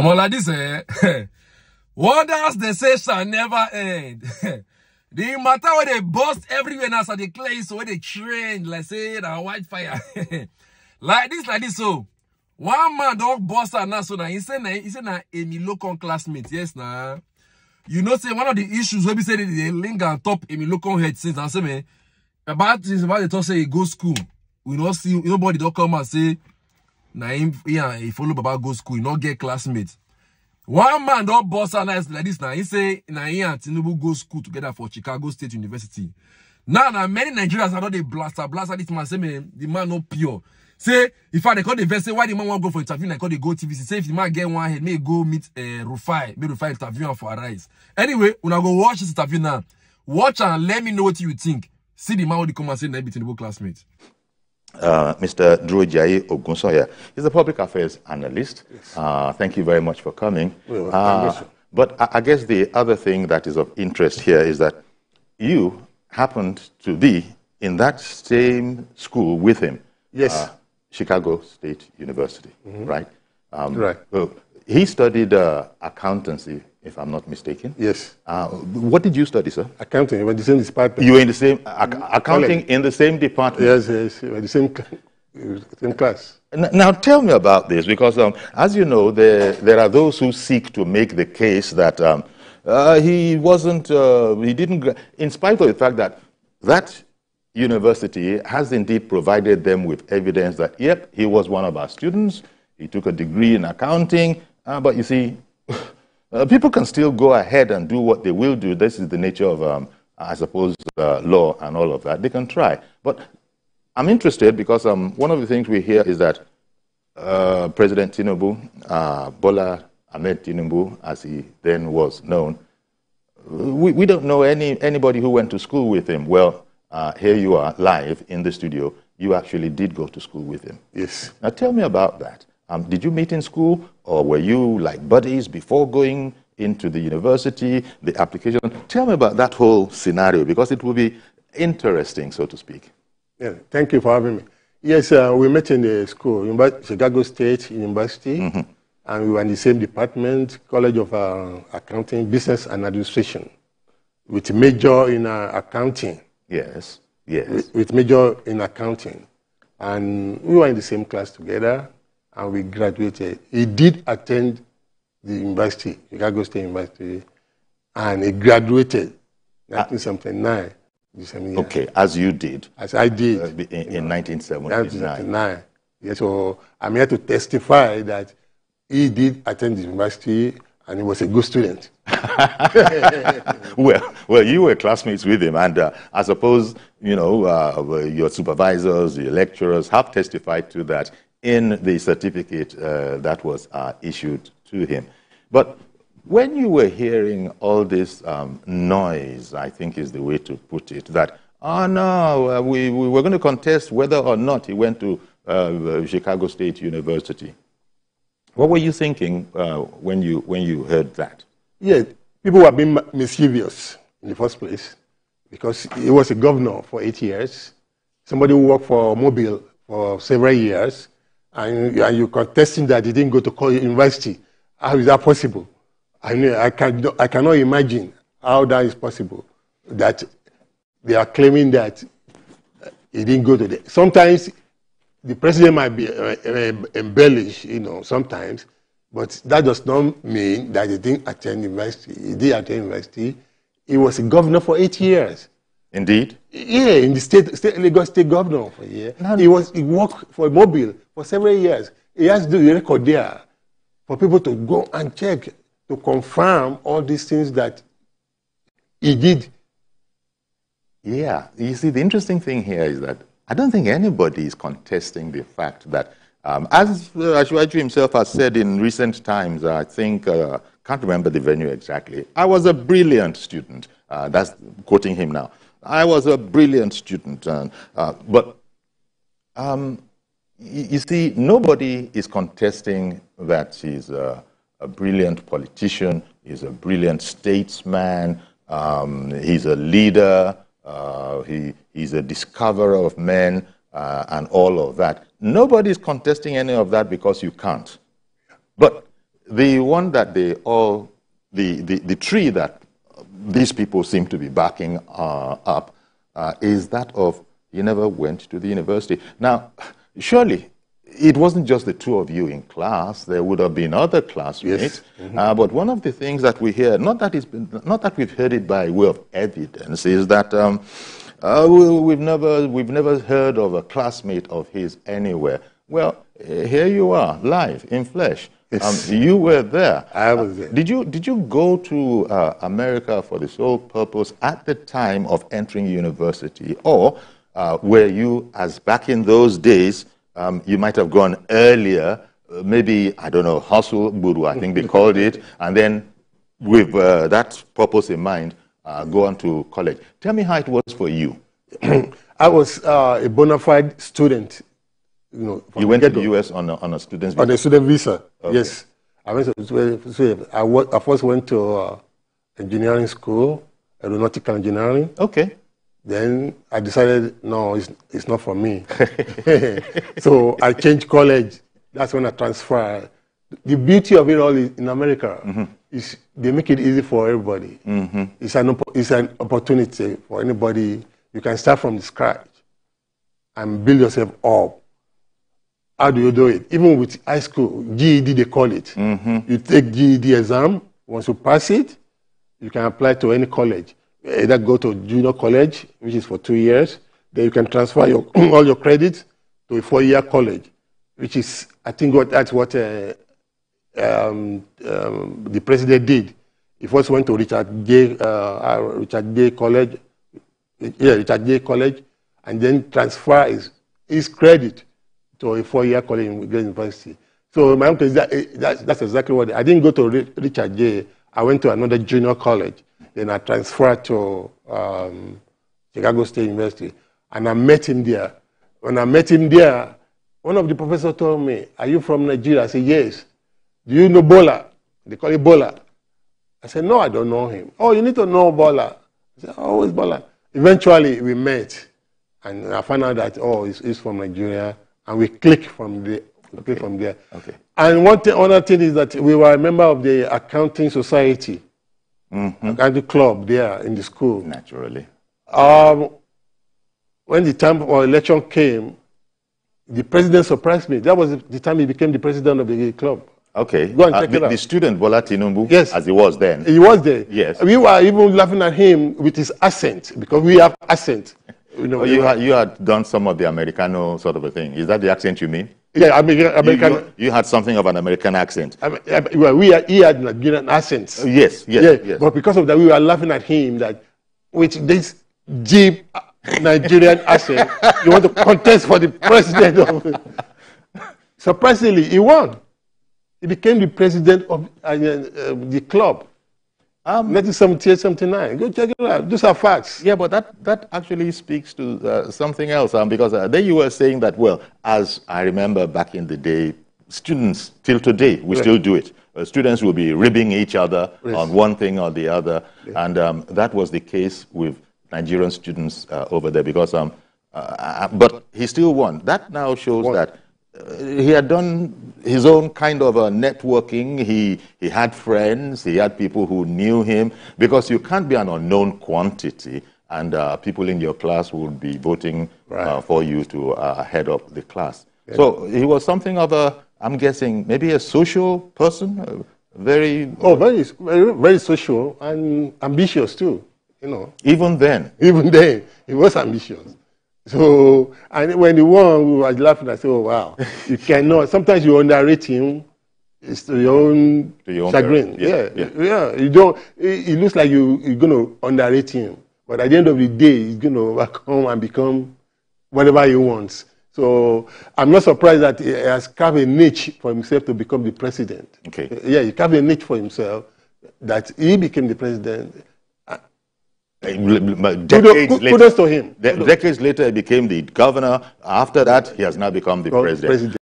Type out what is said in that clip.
Like this, wonders they say shall never end. The matter where they bust everywhere now, so they clay, so where they trend, like say, the wildfire. like this, so. One man don't bust now, so now, he said, na Amy Locon classmate, yes, nah. You know, say, one of the issues where we say they link on top Amy Locon head since, and say, man, about the talk say he go school. We not see, nobody don't come and say, na him, yeah, he follow Baba go school, he not get classmates. One man don't boss like this now. He say, na he and Tinubu go school together for Chicago State University. Now, many Nigerians are not the blaster this man. Say, man, the man not pure. Say, if I they call the vest, say, why the man want to go for interview, I call the go TVC. Say, if the man get one head, may go meet Rufai. May Rufai interview him for Arise. Anyway, when I go watch this interview now, watch and let me know what you think. See the man who come and say, na be Tinubu classmate. Mr. Drojaye Ogunsoya is a public affairs analyst. Yes. Thank you very much for coming. But I guess the other thing that is of interest here is that you happened to be in that same school with him. Yes. Chicago State University, right? Right. Well, he studied accountancy, if I'm not mistaken. Yes. What did you study, sir? Accounting. We were in the same department. You were in the same accounting in the same department. Yes. We were in the same class. Now tell me about this, because as you know, there are those who seek to make the case that he didn't, in spite of the fact that that university has indeed provided them with evidence that, yep, he was one of our students, he took a degree in accounting, but you see, people can still go ahead and do what they will do. This is the nature of, I suppose, law and all of that. They can try. But I'm interested because one of the things we hear is that President Tinubu, Bola Ahmed Tinubu, as he then was known, we don't know anybody who went to school with him. Well, here you are live in the studio. You actually did go to school with him. Yes. Now tell me about that. Did you meet in school, or were you like buddies before going into the university, the application? Tell me about that whole scenario, because it will be interesting, so to speak. Yeah, thank you for having me. Yes, we met in the school, Chicago State University, and we were in the same department, College of Accounting, Business and Administration, with major in accounting. Yes. With major in accounting. And we were in the same class together, and we graduated. He did attend the university, Chicago State University, and he graduated in 1979. Okay, as you did. As I did. In 1979. Yes, so I'm here to testify that he did attend the university and he was a good student. well, you were classmates with him, and I suppose, you know, your supervisors, your lecturers have testified to that in the certificate that was issued to him. But when you were hearing all this noise, I think is the way to put it, that, oh no, we were going to contest whether or not he went to Chicago State University. What were you thinking when you heard that? Yeah, people were being mischievous in the first place, because he was a governor for 8 years. Somebody who worked for Mobile for several years, and you're contesting that he didn't go to college university. How is that possible? I cannot imagine how that is possible, that they are claiming that he didn't go to the... Sometimes the president might be embellished, you know, sometimes, but that does not mean that he didn't attend university. He did attend university. He was a governor for 8 years. Indeed? Yeah, in the Lagos State governor for a year. He worked for Mobile for several years. He has to do the record there for people to go and check, to confirm all these things that he did. Yeah, you see, the interesting thing here is that I don't think anybody is contesting the fact that, as Ashwaju himself has said in recent times, I think, can't remember the venue exactly, I was a brilliant student. That's quoting him now. I was a brilliant student. But you see, nobody is contesting that he's a brilliant politician, he's a brilliant statesman, he's a leader, he's a discoverer of men, and all of that. Nobody is contesting any of that, because you can't. But the one that they all, the tree that these people seem to be backing up is that of you never went to the university. Now, surely it wasn't just the two of you in class. There would have been other classmates. Yes. But one of the things that we hear, not that we've heard it by way of evidence, is that we've never heard of a classmate of his anywhere. Well, here you are, live in flesh. Yes. You were there. I was there. Did you go to America for the sole purpose at the time of entering university, or were you, as back in those days, you might have gone earlier, maybe, I don't know, hustle buru, I think they called it, and then with that purpose in mind, go on to college. Tell me how it was for you. I was a bona fide student. You went to the U.S. on a student's visa? On a student visa, okay. Yes. I first went to engineering school, aeronautical engineering. Okay. Then I decided, no, it's not for me. So I changed college. That's when I transferred. The beauty of it all is in America is they make it easy for everybody. It's an opportunity for anybody. You can start from scratch and build yourself up. How do you do it? Even with high school, GED they call it. You take GED exam. Once you pass it, you can apply to any college. Either go to junior college, which is for 2 years. Then you can transfer all your credits to a 4-year college, which is, I think, that's what the president did. He first went to Richard J. College, Richard J. College, and then transfer his credit to a 4-year college in university. So my uncle, that's exactly what I didn't go to Richard J. I went to another junior college. Then I transferred to Chicago State University, and I met him there. When I met him there, one of the professors told me, "Are you from Nigeria?" I said, "Yes." "Do you know Bola?" They call it Bola. I said, "No, I don't know him." "Oh, you need to know Bola." I said, "Oh, who's Bola?" Eventually, we met, and I found out that, oh, he's from Nigeria, and we clicked from there. Okay. And other thing is that we were a member of the accounting society. At the club there in the school. Naturally. When the time for election came, the president surprised me. That was the time he became the president of the club. Okay. Go and check it out. The student, Bola Tinubu, yes, as he was then. He was there. Yes. We were even laughing at him with his accent, because we have accent. You had done some of the Americano sort of a thing. Is that the accent you mean? Yeah, American. You had something of an American accent. He had Nigerian accent. Yes. But because of that, we were laughing at him that with this deep Nigerian accent, you want to contest for the president of. Surprisingly, he won. He became the president of the club. 1978, 79. Go check it out. Those are facts. Yeah, but that actually speaks to something else. Because then you were saying that, well, as I remember back in the day, students, till today, we still do it. Students will be ribbing each other on one thing or the other. And that was the case with Nigerian students over there. Because, but he still won. That now shows that he had done his own kind of networking. He had friends. He had people who knew him, because you can't be an unknown quantity, and people in your class would be voting for you to head up the class. Yeah. So he was something of I'm guessing, maybe a social person, very social and ambitious too. Even then, he was ambitious. So, and when he won, we were laughing. I said, "Oh wow, you cannot." Sometimes you underrate him. It's to your own chagrin. Yeah. You don't. It looks like you're going to underrate him, but at the end of the day, he's going to overcome and become whatever he wants. So I'm not surprised that he has carved a niche for himself to become the president. Okay. Yeah, he carved a niche for himself that he became the president. Kudos to him. Decades later, he became the governor. After that, he has now become the president.